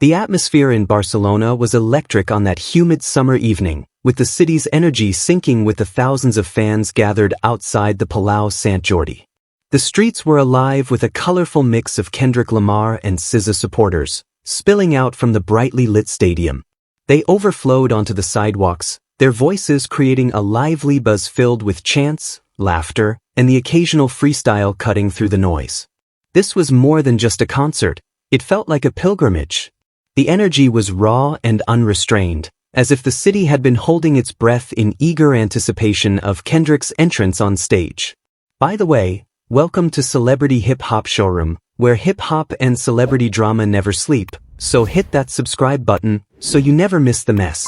The atmosphere in Barcelona was electric on that humid summer evening, with the city's energy syncing with the thousands of fans gathered outside the Palau Sant Jordi. The streets were alive with a colorful mix of Kendrick Lamar and SZA supporters, spilling out from the brightly lit stadium. They overflowed onto the sidewalks, their voices creating a lively buzz filled with chants, laughter, and the occasional freestyle cutting through the noise. This was more than just a concert, it felt like a pilgrimage. The energy was raw and unrestrained, as if the city had been holding its breath in eager anticipation of Kendrick's entrance on stage. By the way, welcome to Celebrity Hip Hop Showroom, where hip hop and celebrity drama never sleep, so hit that subscribe button so you never miss the mess.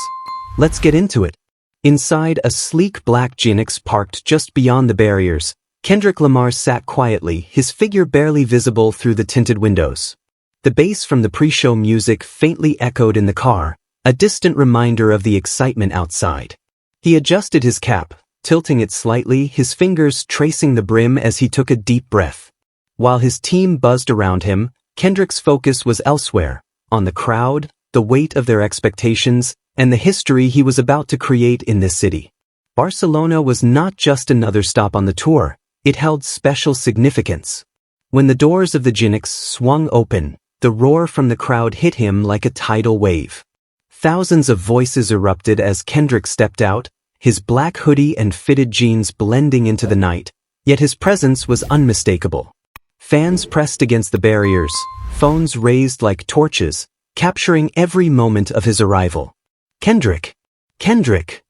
Let's get into it. Inside a sleek black Ginix parked just beyond the barriers, Kendrick Lamar sat quietly, his figure barely visible through the tinted windows. The bass from the pre-show music faintly echoed in the car, a distant reminder of the excitement outside. He adjusted his cap, tilting it slightly, his fingers tracing the brim as he took a deep breath. While his team buzzed around him, Kendrick's focus was elsewhere, on the crowd, the weight of their expectations, and the history he was about to create in this city. Barcelona was not just another stop on the tour, it held special significance. When the doors of the Ginix swung open, the roar from the crowd hit him like a tidal wave. Thousands of voices erupted as Kendrick stepped out, his black hoodie and fitted jeans blending into the night, yet his presence was unmistakable. Fans pressed against the barriers, phones raised like torches, capturing every moment of his arrival. Kendrick! Kendrick!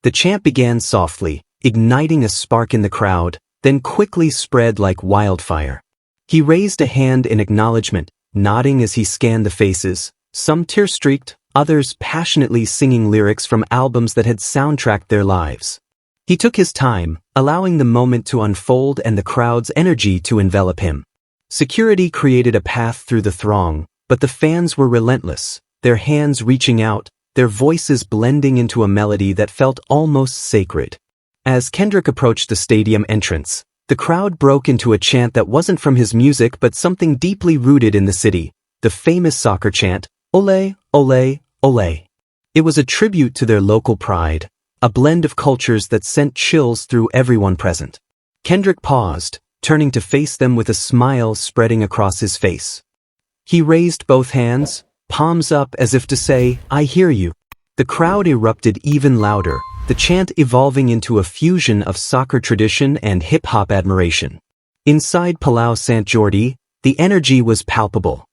The chant began softly, igniting a spark in the crowd, then quickly spread like wildfire. He raised a hand in acknowledgement, nodding as he scanned the faces, some tear-streaked, others passionately singing lyrics from albums that had soundtracked their lives. He took his time, allowing the moment to unfold and the crowd's energy to envelop him. Security created a path through the throng, but the fans were relentless, their hands reaching out, their voices blending into a melody that felt almost sacred. As Kendrick approached the stadium entrance, the crowd broke into a chant that wasn't from his music but something deeply rooted in the city, the famous soccer chant, Olé Olé Olé. It was a tribute to their local pride, a blend of cultures that sent chills through everyone present. Kendrick paused, turning to face them with a smile spreading across his face. He raised both hands, palms up as if to say, "I hear you." The crowd erupted even louder, the chant evolving into a fusion of soccer tradition and hip-hop admiration. Inside Palau Sant Jordi, the energy was palpable.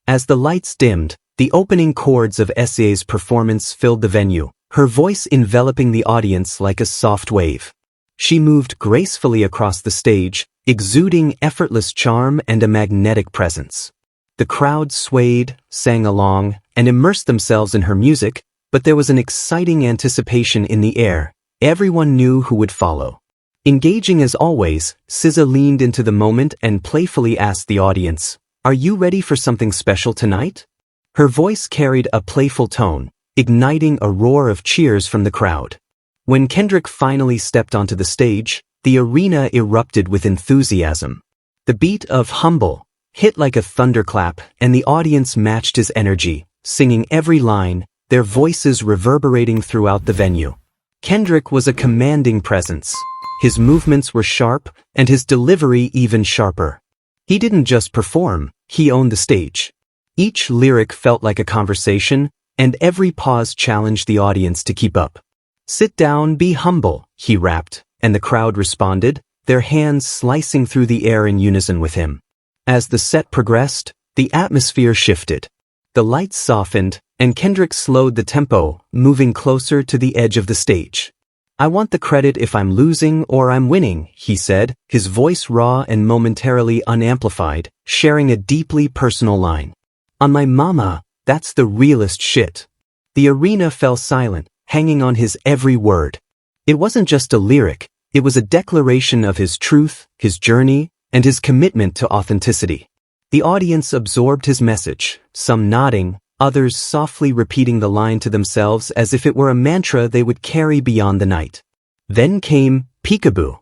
As the lights dimmed, the opening chords of SZA's performance filled the venue, her voice enveloping the audience like a soft wave. She moved gracefully across the stage, exuding effortless charm and a magnetic presence. The crowd swayed, sang along, and immersed themselves in her music, but there was an exciting anticipation in the air. Everyone knew who would follow. Engaging as always, SZA leaned into the moment and playfully asked the audience, "Are you ready for something special tonight?" Her voice carried a playful tone, igniting a roar of cheers from the crowd. When Kendrick finally stepped onto the stage, the arena erupted with enthusiasm. The beat of Humble hit like a thunderclap, and the audience matched his energy, singing every line, their voices reverberating throughout the venue. Kendrick was a commanding presence. His movements were sharp, and his delivery even sharper. He didn't just perform, he owned the stage. Each lyric felt like a conversation, and every pause challenged the audience to keep up. "Sit down, be humble," he rapped, and the crowd responded, their hands slicing through the air in unison with him. As the set progressed, the atmosphere shifted. The lights softened, and Kendrick slowed the tempo, moving closer to the edge of the stage. "I want the credit if I'm losing or I'm winning," he said, his voice raw and momentarily unamplified, sharing a deeply personal line. "On my mama, that's the realest shit." The arena fell silent, hanging on his every word. It wasn't just a lyric, it was a declaration of his truth, his journey, and his commitment to authenticity. The audience absorbed his message, some nodding, others softly repeating the line to themselves as if it were a mantra they would carry beyond the night. Then came Peekaboo.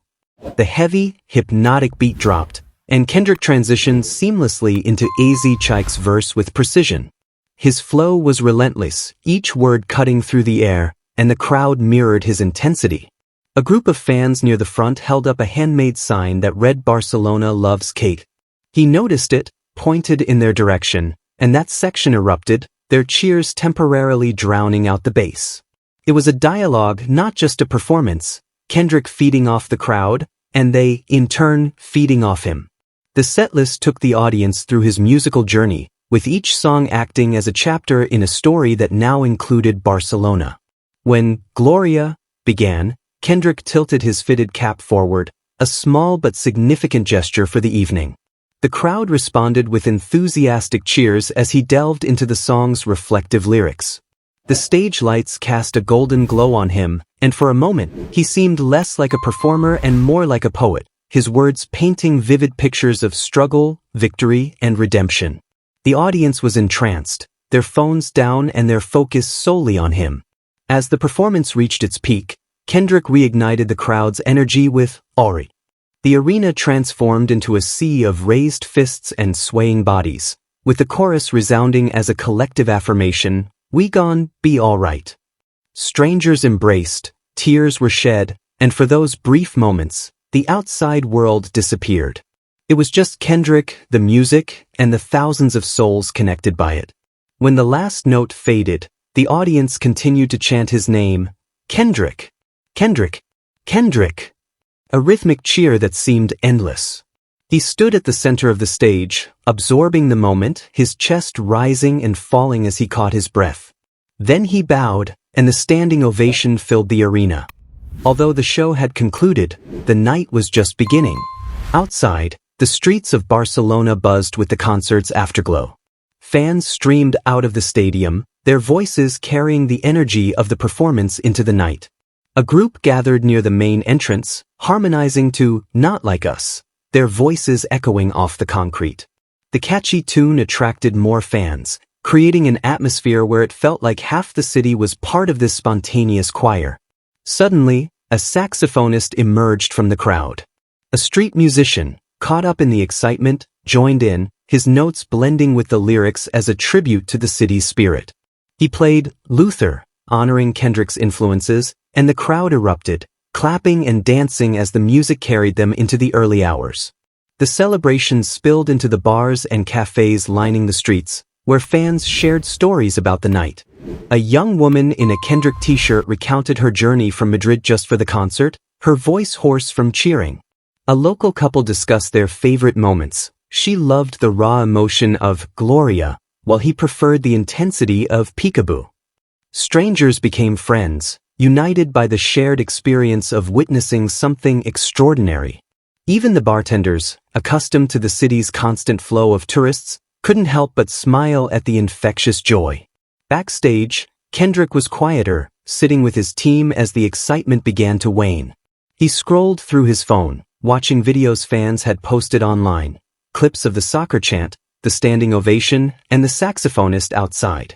The heavy, hypnotic beat dropped, and Kendrick transitioned seamlessly into AZ Chike's verse with precision. His flow was relentless, each word cutting through the air, and the crowd mirrored his intensity. A group of fans near the front held up a handmade sign that read "Barcelona loves Kate." He noticed it, pointed in their direction, and that section erupted, their cheers temporarily drowning out the bass. It was a dialogue, not just a performance, Kendrick feeding off the crowd, and they, in turn, feeding off him. The setlist took the audience through his musical journey, with each song acting as a chapter in a story that now included Barcelona. When Gloria began, Kendrick tilted his fitted cap forward, a small but significant gesture for the evening. The crowd responded with enthusiastic cheers as he delved into the song's reflective lyrics. The stage lights cast a golden glow on him, and for a moment, he seemed less like a performer and more like a poet, his words painting vivid pictures of struggle, victory, and redemption. The audience was entranced, their phones down and their focus solely on him. As the performance reached its peak, Kendrick reignited the crowd's energy with Olé. The arena transformed into a sea of raised fists and swaying bodies, with the chorus resounding as a collective affirmation, "We gon' be alright." Strangers embraced, tears were shed, and for those brief moments, the outside world disappeared. It was just Kendrick, the music, and the thousands of souls connected by it. When the last note faded, the audience continued to chant his name, "Kendrick, Kendrick, Kendrick," a rhythmic cheer that seemed endless. He stood at the center of the stage, absorbing the moment, his chest rising and falling as he caught his breath. Then he bowed, and the standing ovation filled the arena. Although the show had concluded, the night was just beginning. Outside, the streets of Barcelona buzzed with the concert's afterglow. Fans streamed out of the stadium, their voices carrying the energy of the performance into the night. A group gathered near the main entrance, harmonizing to "Not Like Us," their voices echoing off the concrete. The catchy tune attracted more fans, creating an atmosphere where it felt like half the city was part of this spontaneous choir. Suddenly, a saxophonist emerged from the crowd. A street musician, caught up in the excitement, joined in, his notes blending with the lyrics as a tribute to the city's spirit. He played "Luther," honoring Kendrick's influences, and the crowd erupted, clapping and dancing as the music carried them into the early hours. The celebration spilled into the bars and cafes lining the streets, where fans shared stories about the night. A young woman in a Kendrick t-shirt recounted her journey from Madrid just for the concert, her voice hoarse from cheering. A local couple discussed their favorite moments. She loved the raw emotion of Gloria, while he preferred the intensity of Peekaboo. Strangers became friends, united by the shared experience of witnessing something extraordinary. Even the bartenders, accustomed to the city's constant flow of tourists, couldn't help but smile at the infectious joy. Backstage, Kendrick was quieter, sitting with his team as the excitement began to wane. He scrolled through his phone, watching videos fans had posted online, clips of the soccer chant, the standing ovation, and the saxophonist outside.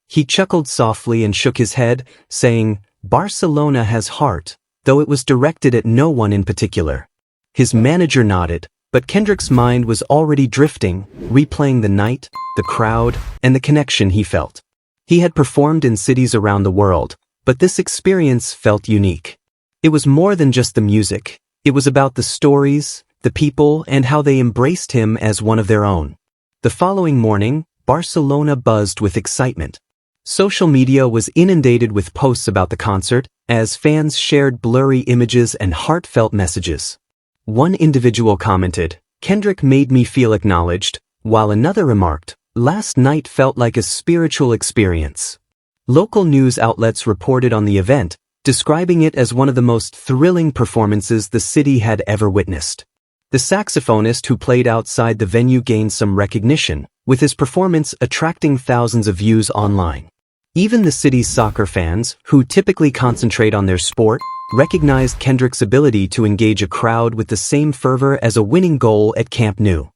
He chuckled softly and shook his head, saying, "Barcelona has heart," though it was directed at no one in particular. His manager nodded, but Kendrick's mind was already drifting, replaying the night, the crowd, and the connection he felt. He had performed in cities around the world, but this experience felt unique. It was more than just the music. It was about the stories, the people, and how they embraced him as one of their own. The following morning, Barcelona buzzed with excitement. Social media was inundated with posts about the concert, as fans shared blurry images and heartfelt messages. One individual commented, "Kendrick made me feel acknowledged," while another remarked, "Last night felt like a spiritual experience." Local news outlets reported on the event, describing it as one of the most thrilling performances the city had ever witnessed. The saxophonist who played outside the venue gained some recognition, with his performance attracting thousands of views online. Even the city's soccer fans, who typically concentrate on their sport, recognized Kendrick's ability to engage a crowd with the same fervor as a winning goal at Camp Nou.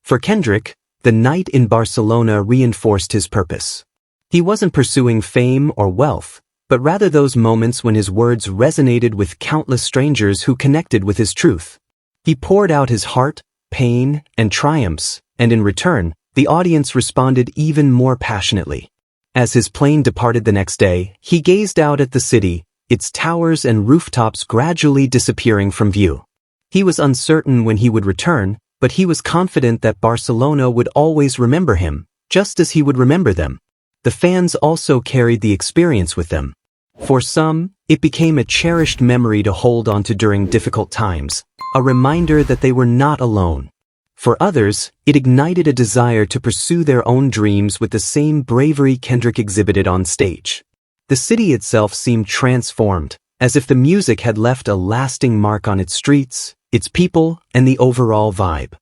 For Kendrick, the night in Barcelona reinforced his purpose. He wasn't pursuing fame or wealth, but rather those moments when his words resonated with countless strangers who connected with his truth. He poured out his heart, pain, and triumphs, and in return, the audience responded even more passionately. As his plane departed the next day, he gazed out at the city, its towers and rooftops gradually disappearing from view. He was uncertain when he would return, but he was confident that Barcelona would always remember him, just as he would remember them. The fans also carried the experience with them. For some, it became a cherished memory to hold onto during difficult times, a reminder that they were not alone. For others, it ignited a desire to pursue their own dreams with the same bravery Kendrick exhibited on stage. The city itself seemed transformed, as if the music had left a lasting mark on its streets, its people, and the overall vibe.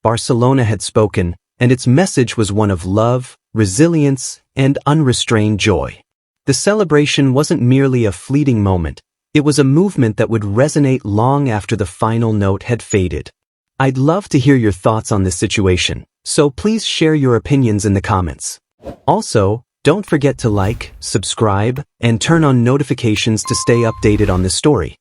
Barcelona had spoken, and its message was one of love, resilience, and unrestrained joy. The celebration wasn't merely a fleeting moment, it was a movement that would resonate long after the final note had faded. I'd love to hear your thoughts on this situation, so please share your opinions in the comments. Also, don't forget to like, subscribe, and turn on notifications to stay updated on this story.